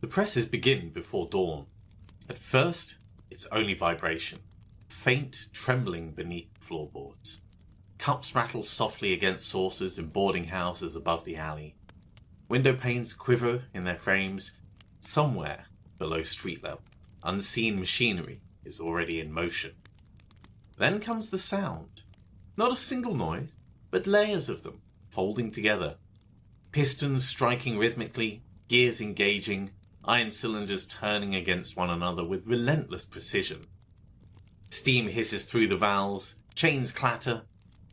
The presses begin before dawn. At first, it's only vibration, faint trembling beneath the floorboards. Cups rattle softly against saucers in boarding houses above the alley. Window panes quiver in their frames. Somewhere below street level, unseen machinery is already in motion. Then comes the sound. Not a single noise, but layers of them, folding together. Pistons striking rhythmically, gears engaging, iron cylinders turning against one another with relentless precision. Steam hisses through the valves, chains clatter,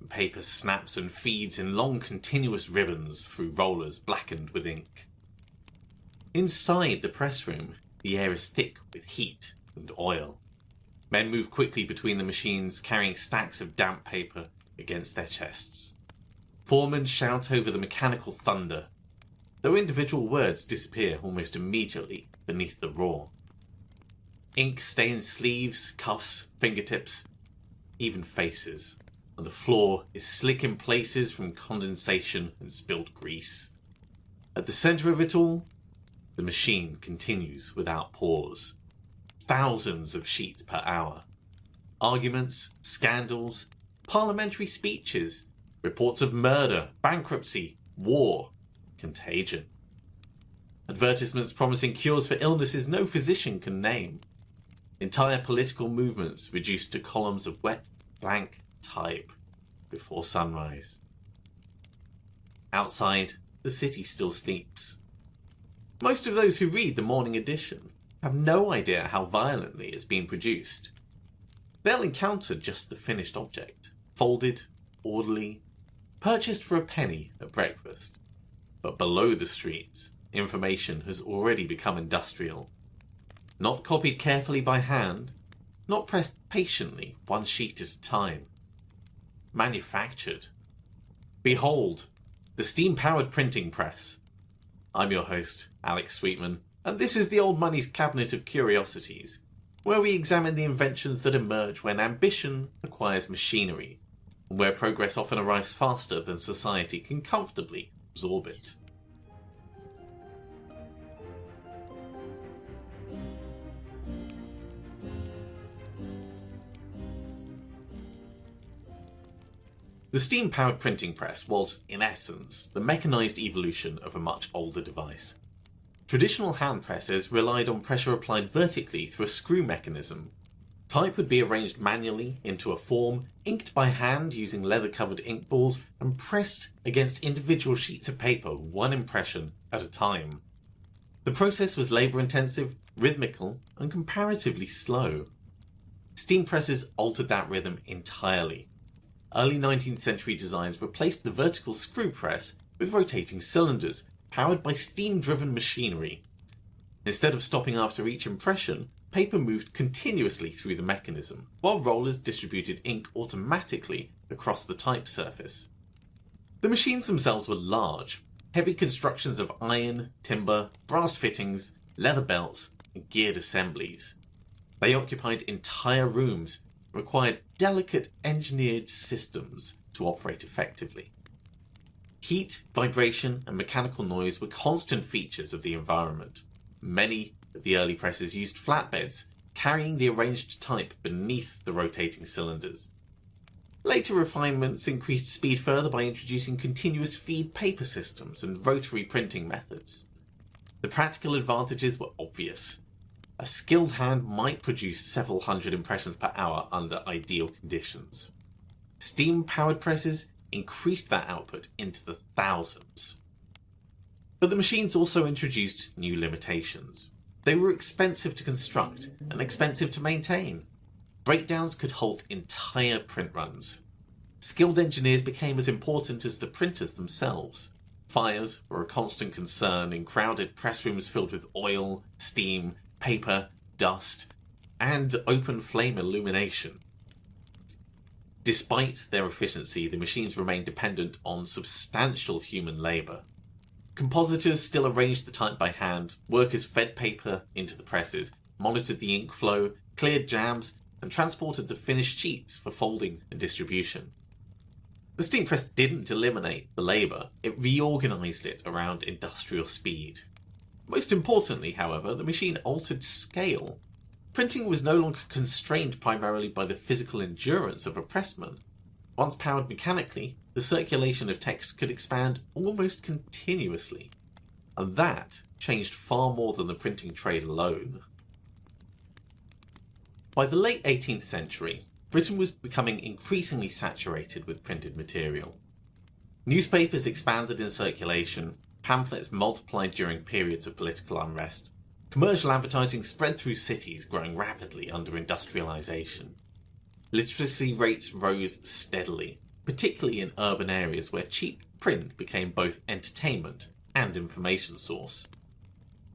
and paper snaps and feeds in long continuous ribbons through rollers blackened with ink. Inside the press room, the air is thick with heat and oil. Men move quickly between the machines, carrying stacks of damp paper against their chests. Foremen shout over the mechanical thunder, though individual words disappear almost immediately beneath the roar. Ink stains sleeves, cuffs, fingertips, even faces, and the floor is slick in places from condensation and spilled grease. At the centre of it all, the machine continues without pause. Thousands of sheets per hour. Arguments, scandals, parliamentary speeches, reports of murder, bankruptcy, war, contagion. Advertisements promising cures for illnesses no physician can name. Entire political movements reduced to columns of wet, blank type before sunrise. Outside, the city still sleeps. Most of those who read the morning edition have no idea how violently it's been produced. They'll encounter just the finished object, folded, orderly, purchased for a penny at breakfast. But below the streets, information has already become industrial. Not copied carefully by hand, not pressed patiently one sheet at a time. Manufactured. Behold, the steam-powered printing press. I'm your host, Alex Sweetman, and this is the Old Money's Cabinet of Curiosities, where we examine the inventions that emerge when ambition acquires machinery, and where progress often arrives faster than society can comfortably absorb it. The steam-powered printing press was, in essence, the mechanised evolution of a much older device. Traditional hand presses relied on pressure applied vertically through a screw mechanism. Type would be arranged manually into a form, inked by hand using leather-covered ink balls, and pressed against individual sheets of paper, one impression at a time. The process was labour-intensive, rhythmical, and comparatively slow. Steam presses altered that rhythm entirely. Early 19th century designs replaced the vertical screw press with rotating cylinders, powered by steam-driven machinery. Instead of stopping after each impression, paper moved continuously through the mechanism, while rollers distributed ink automatically across the type surface. The machines themselves were large, heavy constructions of iron, timber, brass fittings, leather belts, and geared assemblies. They occupied entire rooms, required delicate engineered systems to operate effectively. Heat, vibration, and mechanical noise were constant features of the environment. Many of the early presses used flatbeds, carrying the arranged type beneath the rotating cylinders. Later refinements increased speed further by introducing continuous feed paper systems and rotary printing methods. The practical advantages were obvious. A skilled hand might produce several hundred impressions per hour under ideal conditions. Steam-powered presses increased that output into the thousands. But the machines also introduced new limitations. They were expensive to construct and expensive to maintain. Breakdowns could halt entire print runs. Skilled engineers became as important as the printers themselves. Fires were a constant concern in crowded press rooms filled with oil, steam, paper, dust, and open flame illumination. Despite their efficiency, the machines remained dependent on substantial human labour. Compositors still arranged the type by hand, workers fed paper into the presses, monitored the ink flow, cleared jams, and transported the finished sheets for folding and distribution. The steam press didn't eliminate the labour, it reorganised it around industrial speed. Most importantly, however, the machine altered scale. Printing was no longer constrained primarily by the physical endurance of a pressman. Once powered mechanically, the circulation of text could expand almost continuously. And that changed far more than the printing trade alone. By the late 18th century, Britain was becoming increasingly saturated with printed material. Newspapers expanded in circulation, pamphlets multiplied during periods of political unrest, commercial advertising spread through cities growing rapidly under industrialisation. Literacy rates rose steadily, particularly in urban areas where cheap print became both entertainment and information source.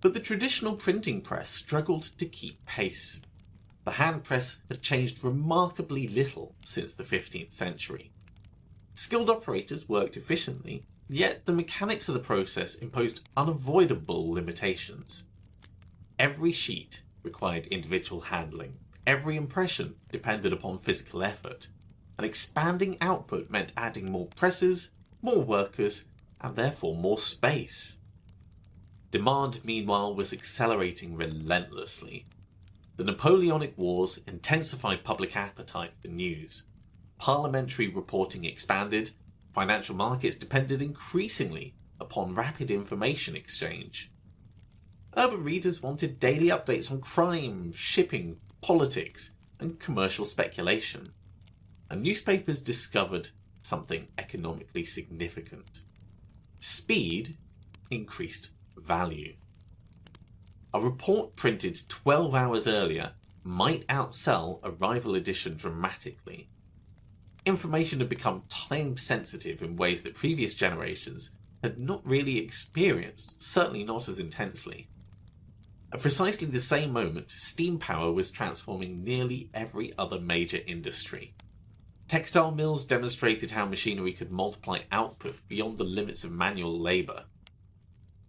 But the traditional printing press struggled to keep pace. The hand press had changed remarkably little since the 15th century. Skilled operators worked efficiently, yet the mechanics of the process imposed unavoidable limitations. Every sheet required individual handling. Every impression depended upon physical effort. An expanding output meant adding more presses, more workers, and therefore more space. Demand, meanwhile, was accelerating relentlessly. The Napoleonic Wars intensified public appetite for news. Parliamentary reporting expanded. Financial markets depended increasingly upon rapid information exchange. Urban readers wanted daily updates on crime, shipping, politics, and commercial speculation. And newspapers discovered something economically significant. Speed increased value. A report printed 12 hours earlier might outsell a rival edition dramatically. Information had become time-sensitive in ways that previous generations had not really experienced, certainly not as intensely. At precisely the same moment, steam power was transforming nearly every other major industry. Textile mills demonstrated how machinery could multiply output beyond the limits of manual labour.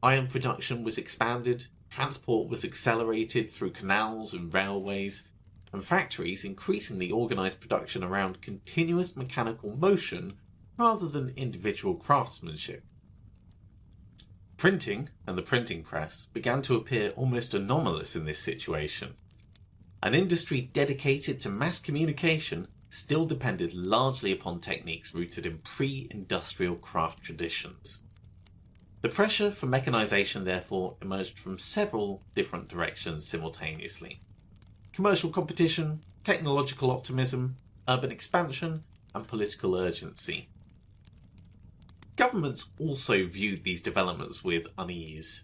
Iron production was expanded, transport was accelerated through canals and railways, and factories increasingly organised production around continuous mechanical motion rather than individual craftsmanship. Printing and the printing press began to appear almost anomalous in this situation. An industry dedicated to mass communication still depended largely upon techniques rooted in pre-industrial craft traditions. The pressure for mechanisation therefore emerged from several different directions simultaneously. Commercial competition, technological optimism, urban expansion, and political urgency. Governments also viewed these developments with unease.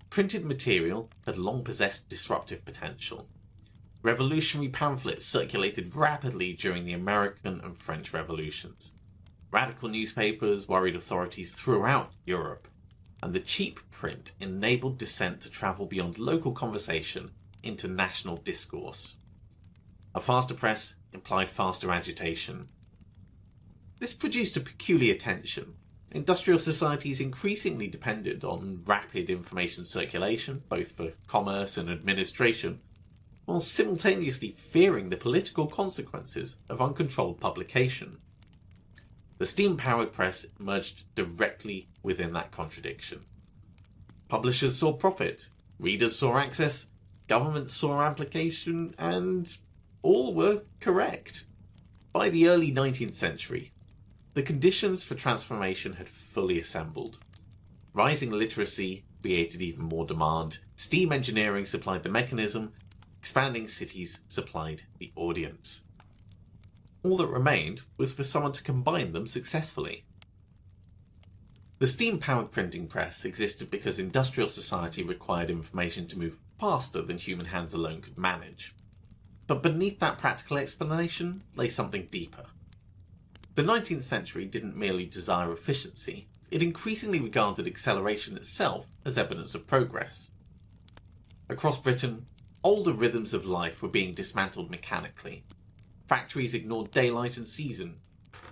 Printed material had long possessed disruptive potential. Revolutionary pamphlets circulated rapidly during the American and French revolutions. Radical newspapers worried authorities throughout Europe, and the cheap print enabled dissent to travel beyond local conversation into national discourse. A faster press implied faster agitation. This produced a peculiar tension. Industrial societies increasingly depended on rapid information circulation, both for commerce and administration, while simultaneously fearing the political consequences of uncontrolled publication. The steam-powered press emerged directly within that contradiction. Publishers saw profit, readers saw access, governments saw application, and all were correct. By the early 19th century, the conditions for transformation had fully assembled. Rising literacy created even more demand, steam engineering supplied the mechanism, expanding cities supplied the audience. All that remained was for someone to combine them successfully. The steam-powered printing press existed because industrial society required information to move faster than human hands alone could manage. But beneath that practical explanation lay something deeper. The 19th century didn't merely desire efficiency, it increasingly regarded acceleration itself as evidence of progress. Across Britain, older rhythms of life were being dismantled mechanically. Factories ignored daylight and season,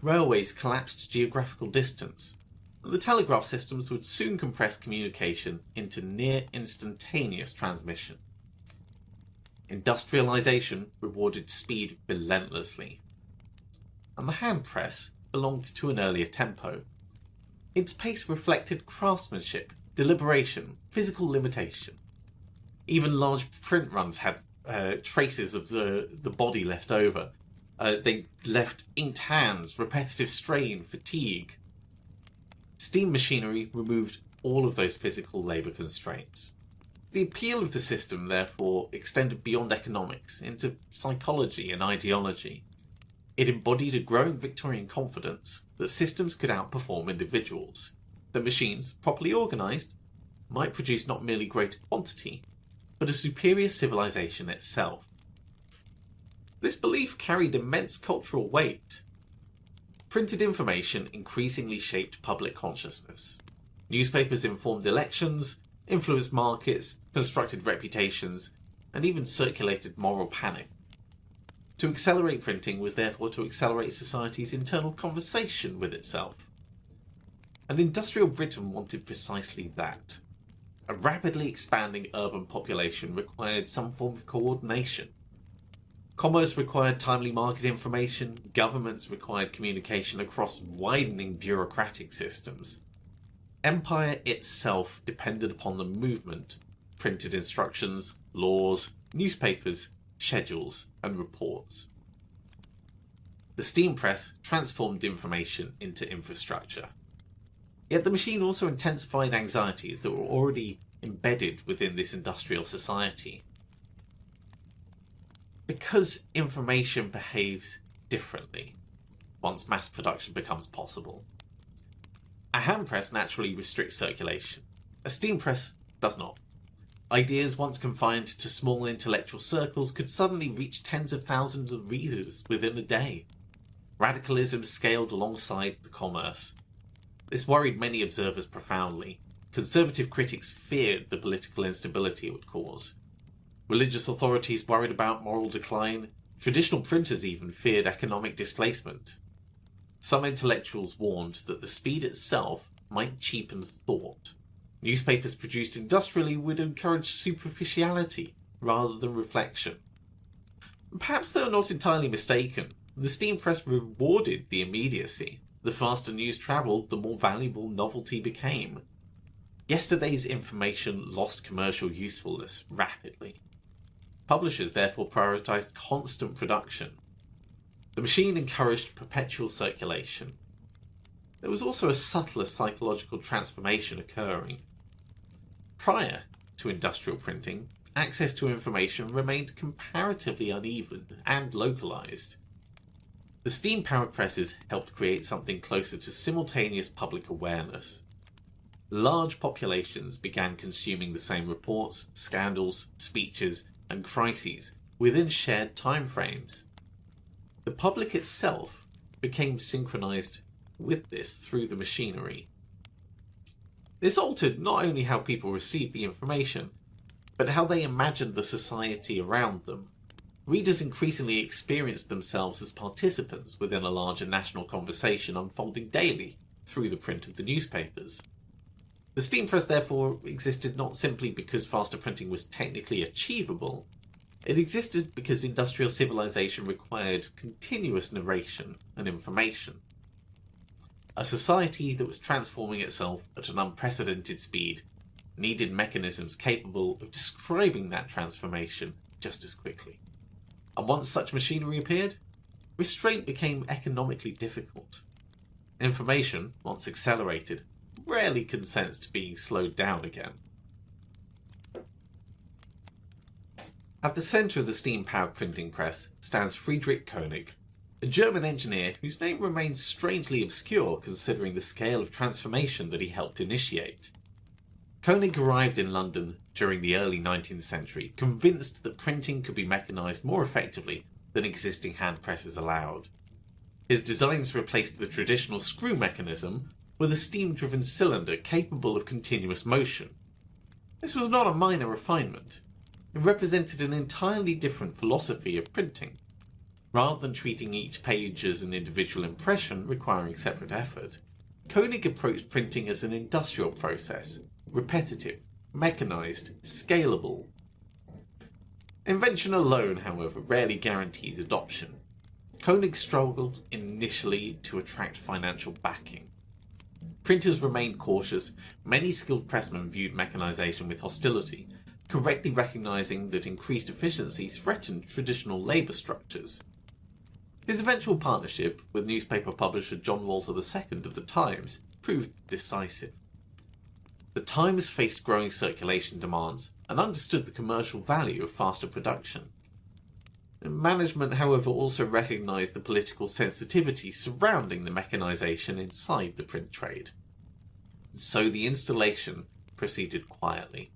railways collapsed geographical distance, and the telegraph systems would soon compress communication into near-instantaneous transmission. Industrialisation rewarded speed relentlessly. And the hand press belonged to an earlier tempo. Its pace reflected craftsmanship, deliberation, physical limitation. Even large print runs had traces of the body left over. They left inked hands, repetitive strain, fatigue. Steam machinery removed all of those physical labour constraints. The appeal of the system, therefore, extended beyond economics into psychology and ideology. It embodied a growing Victorian confidence that systems could outperform individuals, that machines, properly organised, might produce not merely greater quantity, but a superior civilization itself. This belief carried immense cultural weight. Printed information increasingly shaped public consciousness. Newspapers informed elections, influenced markets, constructed reputations, and even circulated moral panic. To accelerate printing was therefore to accelerate society's internal conversation with itself. And industrial Britain wanted precisely that. A rapidly expanding urban population required some form of coordination. Commerce required timely market information, governments required communication across widening bureaucratic systems. Empire itself depended upon the movement, printed instructions, laws, newspapers, schedules, and reports. The steam press transformed information into infrastructure. Yet the machine also intensified anxieties that were already embedded within this industrial society. Because information behaves differently once mass production becomes possible. A hand press naturally restricts circulation. A steam press does not. Ideas once confined to small intellectual circles could suddenly reach tens of thousands of readers within a day. Radicalism scaled alongside the commerce. This worried many observers profoundly. Conservative critics feared the political instability it would cause. Religious authorities worried about moral decline. Traditional printers even feared economic displacement. Some intellectuals warned that the speed itself might cheapen thought. Newspapers produced industrially would encourage superficiality rather than reflection. Perhaps they were not entirely mistaken. The steam press rewarded the immediacy. The faster news travelled, the more valuable novelty became. Yesterday's information lost commercial usefulness rapidly. Publishers therefore prioritised constant production. The machine encouraged perpetual circulation. There was also a subtler psychological transformation occurring. Prior to industrial printing, access to information remained comparatively uneven and localised. The steam-powered presses helped create something closer to simultaneous public awareness. Large populations began consuming the same reports, scandals, speeches, and crises within shared timeframes. The public itself became synchronized with this through the machinery. This altered not only how people received the information, but how they imagined the society around them. Readers increasingly experienced themselves as participants within a larger national conversation unfolding daily through the print of the newspapers. The steam press therefore existed not simply because faster printing was technically achievable. It existed because industrial civilization required continuous narration and information. A society that was transforming itself at an unprecedented speed needed mechanisms capable of describing that transformation just as quickly. And once such machinery appeared, restraint became economically difficult. Information, once accelerated, rarely consents to being slowed down again. At the centre of the steam-powered printing press stands Friedrich Koenig, a German engineer whose name remains strangely obscure considering the scale of transformation that he helped initiate. Koenig arrived in London during the early 19th century, convinced that printing could be mechanised more effectively than existing hand presses allowed. His designs replaced the traditional screw mechanism with a steam-driven cylinder capable of continuous motion. This was not a minor refinement. It represented an entirely different philosophy of printing. Rather than treating each page as an individual impression requiring separate effort, Koenig approached printing as an industrial process, repetitive, mechanised, scalable. Invention alone, however, rarely guarantees adoption. Koenig struggled initially to attract financial backing. Printers remained cautious. Many skilled pressmen viewed mechanisation with hostility, correctly recognising that increased efficiency threatened traditional labour structures. His eventual partnership with newspaper publisher John Walter II of the Times proved decisive. The Times faced growing circulation demands and understood the commercial value of faster production. Management, however, also recognised the political sensitivity surrounding the mechanisation inside the print trade. So the installation proceeded quietly.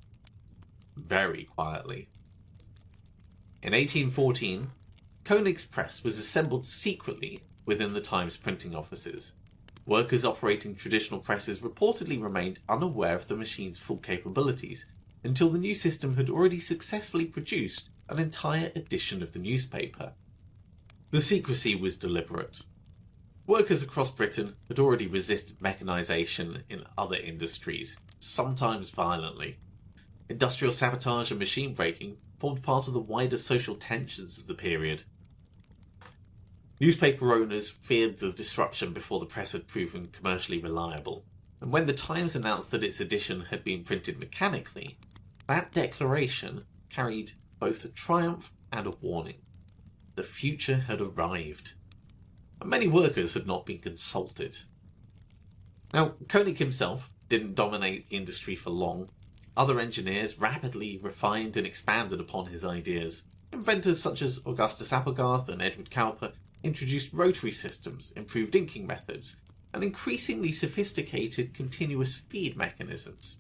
Very quietly. In 1814, Koenig's press was assembled secretly within the Times printing offices. Workers operating traditional presses reportedly remained unaware of the machine's full capabilities until the new system had already successfully produced an entire edition of the newspaper. The secrecy was deliberate. Workers across Britain had already resisted mechanisation in other industries, sometimes violently. Industrial sabotage and machine breaking formed part of the wider social tensions of the period. Newspaper owners feared the disruption before the press had proven commercially reliable, and when the Times announced that its edition had been printed mechanically, that declaration carried both a triumph and a warning. The future had arrived, and many workers had not been consulted. Now, Koenig himself didn't dominate the industry for long. Other engineers rapidly refined and expanded upon his ideas. Inventors such as Augustus Applegarth and Edward Cowper introduced rotary systems, improved inking methods, and increasingly sophisticated continuous feed mechanisms.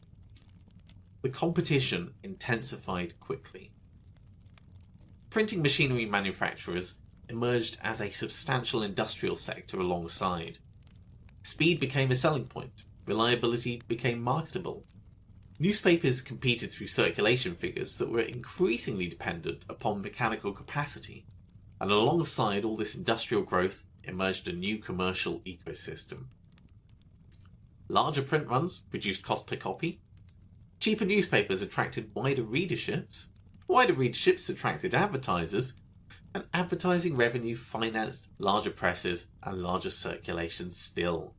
The competition intensified quickly. Printing machinery manufacturers emerged as a substantial industrial sector alongside. Speed became a selling point, reliability became marketable. Newspapers competed through circulation figures that were increasingly dependent upon mechanical capacity, and alongside all this industrial growth emerged a new commercial ecosystem. Larger print runs produced cost per copy. Cheaper newspapers attracted wider readerships. Wider readerships attracted advertisers, and advertising revenue financed larger presses and larger circulations still.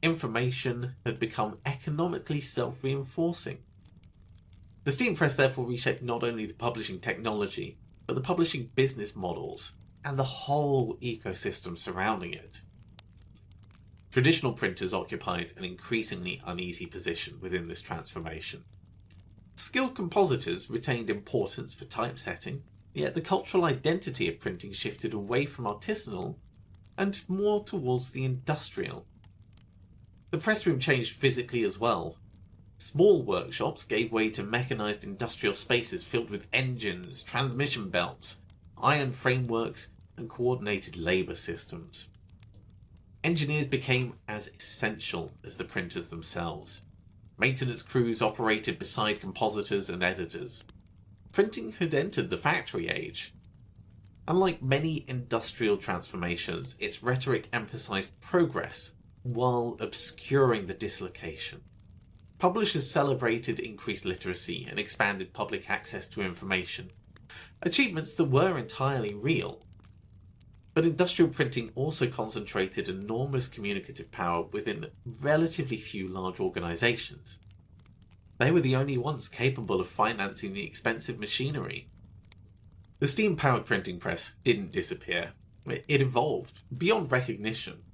Information had become economically self-reinforcing. The steam press therefore reshaped not only the publishing technology, but the publishing business models and the whole ecosystem surrounding it. Traditional printers occupied an increasingly uneasy position within this transformation. Skilled compositors retained importance for typesetting, yet the cultural identity of printing shifted away from artisanal and more towards the industrial. The press room changed physically as well. Small workshops gave way to mechanised industrial spaces filled with engines, transmission belts, iron frameworks, and coordinated labour systems. Engineers became as essential as the printers themselves. Maintenance crews operated beside compositors and editors. Printing had entered the factory age. Unlike many industrial transformations, its rhetoric emphasised progress while obscuring the dislocation. Publishers celebrated increased literacy and expanded public access to information, achievements that were entirely real. But industrial printing also concentrated enormous communicative power within relatively few large organisations. They were the only ones capable of financing the expensive machinery. The steam-powered printing press didn't disappear. It evolved beyond recognition.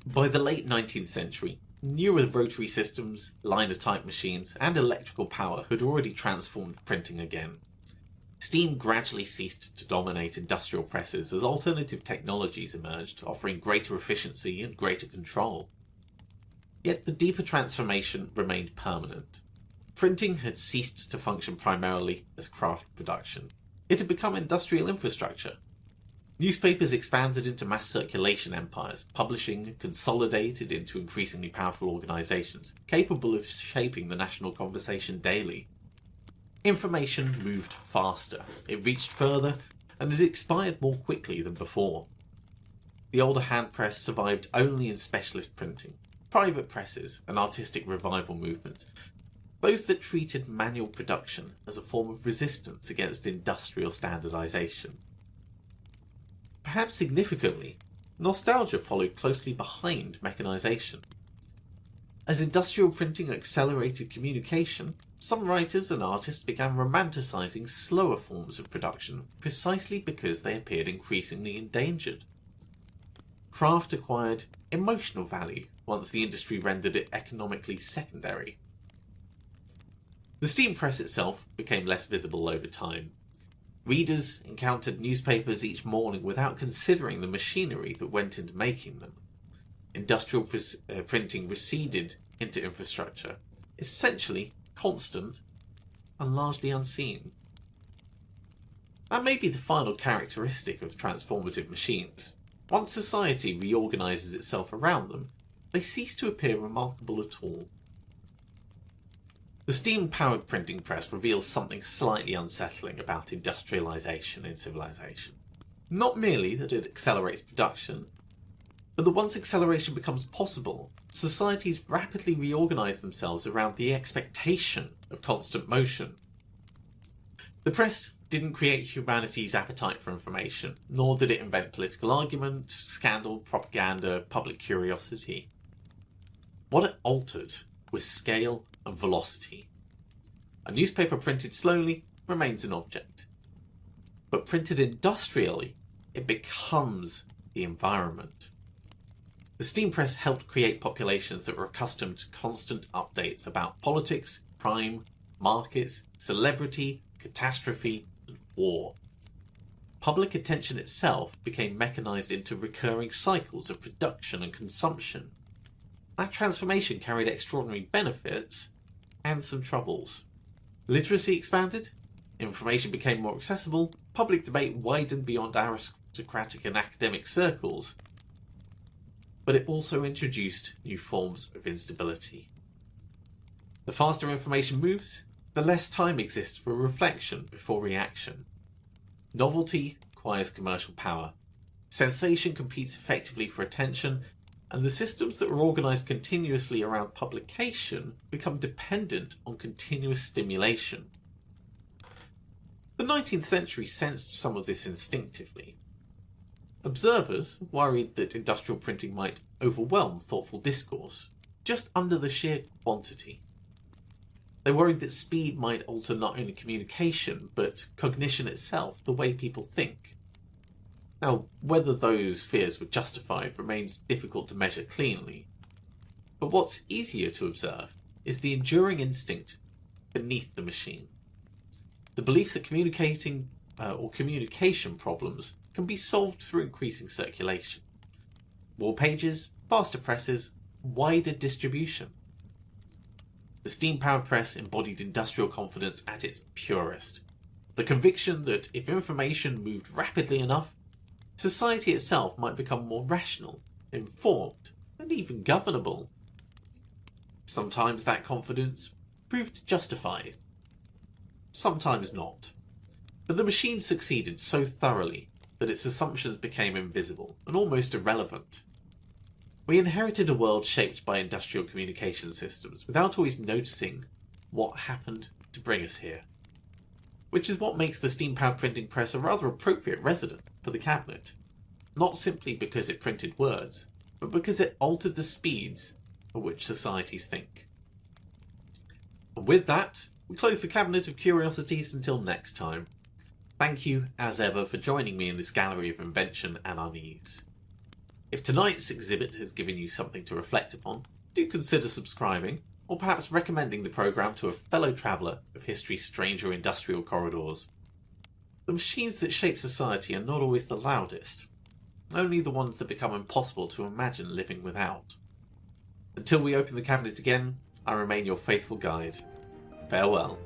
By the late 19th century, newer rotary systems, linotype machines, and electrical power had already transformed printing again. Steam gradually ceased to dominate industrial presses as alternative technologies emerged, offering greater efficiency and greater control. Yet the deeper transformation remained permanent. Printing had ceased to function primarily as craft production. It had become industrial infrastructure. Newspapers expanded into mass circulation empires, publishing consolidated into increasingly powerful organisations, capable of shaping the national conversation daily. Information moved faster, it reached further, and it expired more quickly than before. The older hand press survived only in specialist printing, private presses, and artistic revival movements, those that treated manual production as a form of resistance against industrial standardisation. Perhaps significantly, nostalgia followed closely behind mechanisation. As industrial printing accelerated communication, some writers and artists began romanticising slower forms of production precisely because they appeared increasingly endangered. Craft acquired emotional value once the industry rendered it economically secondary. The steam press itself became less visible over time. Readers encountered newspapers each morning without considering the machinery that went into making them. Industrial printing receded into infrastructure, essentially constant and largely unseen. That may be the final characteristic of transformative machines. Once society reorganises itself around them, they cease to appear remarkable at all. The steam-powered printing press reveals something slightly unsettling about industrialisation in civilization. Not merely that it accelerates production, but that once acceleration becomes possible, societies rapidly reorganise themselves around the expectation of constant motion. The press didn't create humanity's appetite for information, nor did it invent political argument, scandal, propaganda, public curiosity. What it altered was scale and velocity. A newspaper printed slowly remains an object, but printed industrially, it becomes the environment. The steam press helped create populations that were accustomed to constant updates about politics, crime, markets, celebrity, catastrophe, and war. Public attention itself became mechanised into recurring cycles of production and consumption. That transformation carried extraordinary benefits and some troubles. Literacy expanded, information became more accessible, public debate widened beyond aristocratic and academic circles, but it also introduced new forms of instability. The faster information moves, the less time exists for reflection before reaction. Novelty acquires commercial power. Sensation competes effectively for attention, and the systems that were organised continuously around publication become dependent on continuous stimulation. The 19th century sensed some of this instinctively. Observers worried that industrial printing might overwhelm thoughtful discourse, just under the sheer quantity. They worried that speed might alter not only communication, but cognition itself, the way people think. Now, whether those fears were justified remains difficult to measure cleanly. But what's easier to observe is the enduring instinct beneath the machine. The belief that communication problems can be solved through increasing circulation. More pages, faster presses, wider distribution. The steam-powered press embodied industrial confidence at its purest. The conviction that if information moved rapidly enough, society itself might become more rational, informed, and even governable. Sometimes that confidence proved justified, sometimes not. But the machine succeeded so thoroughly that its assumptions became invisible and almost irrelevant. We inherited a world shaped by industrial communication systems without always noticing what happened to bring us here. Which is what makes the steam-powered printing press a rather appropriate resident for the cabinet. Not simply because it printed words, but because it altered the speeds at which societies think. And with that, we close the cabinet of curiosities until next time. Thank you, as ever, for joining me in this gallery of invention and unease. If tonight's exhibit has given you something to reflect upon, do consider subscribing, or perhaps recommending the programme to a fellow traveller of history's stranger industrial corridors. The machines that shape society are not always the loudest, only the ones that become impossible to imagine living without. Until we open the cabinet again, I remain your faithful guide. Farewell.